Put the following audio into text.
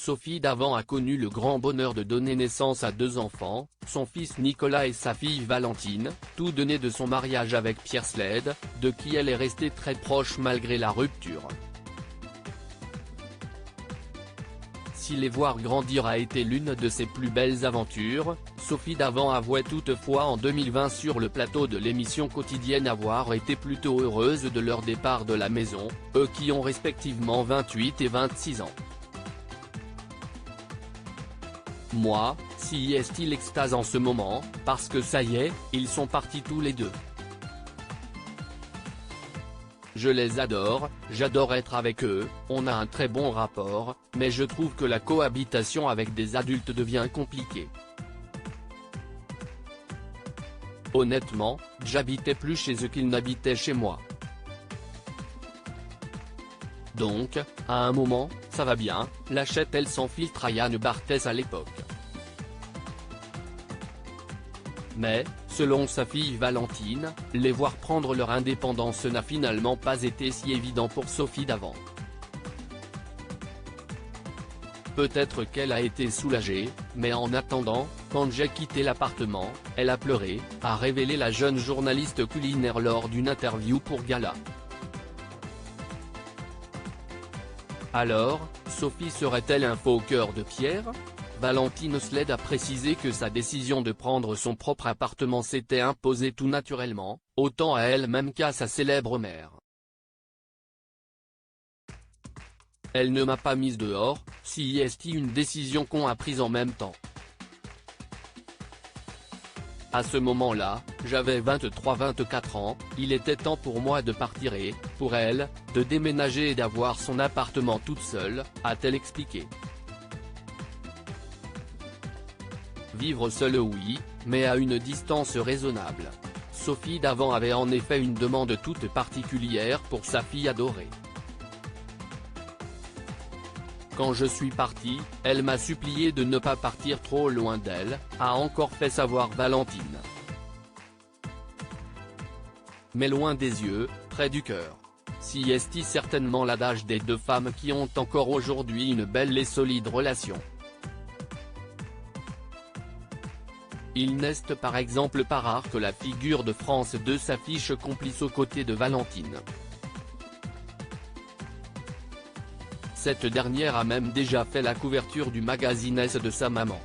Sophie Davant a connu le grand bonheur de donner naissance à 2 enfants, son fils Nicolas et sa fille Valentine, tous deux nés de son mariage avec Pierre Sled, de qui elle est restée très proche malgré la rupture. Si les voir grandir a été l'une de ses plus belles aventures, Sophie Davant avouait toutefois en 2020 sur le plateau de l'émission quotidienne avoir été plutôt heureuse de leur départ de la maison, eux qui ont respectivement 28 et 26 ans. Moi, si est-il l'extase en ce moment, parce que ça y est, ils sont partis tous les deux. Je les adore, j'adore être avec eux, on a un très bon rapport, mais je trouve que la cohabitation avec des adultes devient compliquée. Honnêtement, j'habitais plus chez eux qu'ils n'habitaient chez moi. Donc, à un moment, ça va bien, lâchait-elle sans filtre à Yann Barthès à l'époque. Mais, selon sa fille Valentine, les voir prendre leur indépendance n'a finalement pas été si évident pour Sophie Davant. Peut-être qu'elle a été soulagée, mais en attendant, quand j'ai quitté l'appartement, elle a pleuré, a révélé la jeune journaliste culinaire lors d'une interview pour Gala. Alors, Sophie serait-elle un faux cœur de pierre ? Valentine Sled a précisé que sa décision de prendre son propre appartement s'était imposée tout naturellement, autant à elle-même qu'à sa célèbre mère. Elle ne m'a pas mise dehors, si est une décision qu'on a prise en même temps. À ce moment-là, j'avais 23-24 ans, il était temps pour moi de partir et, pour elle, de déménager et d'avoir son appartement toute seule, a-t-elle expliqué. Vivre seule oui, mais à une distance raisonnable. Sophie Davant avait en effet une demande toute particulière pour sa fille adorée. Quand je suis parti, elle m'a supplié de ne pas partir trop loin d'elle, a encore fait savoir Valentine. Mais loin des yeux, près du cœur. Si est certainement l'adage des 2 femmes qui ont encore aujourd'hui une belle et solide relation. Il n'est par exemple pas rare que la figure de France 2 s'affiche complice aux côtés de Valentine. Cette dernière a même déjà fait la couverture du magazine S de sa maman.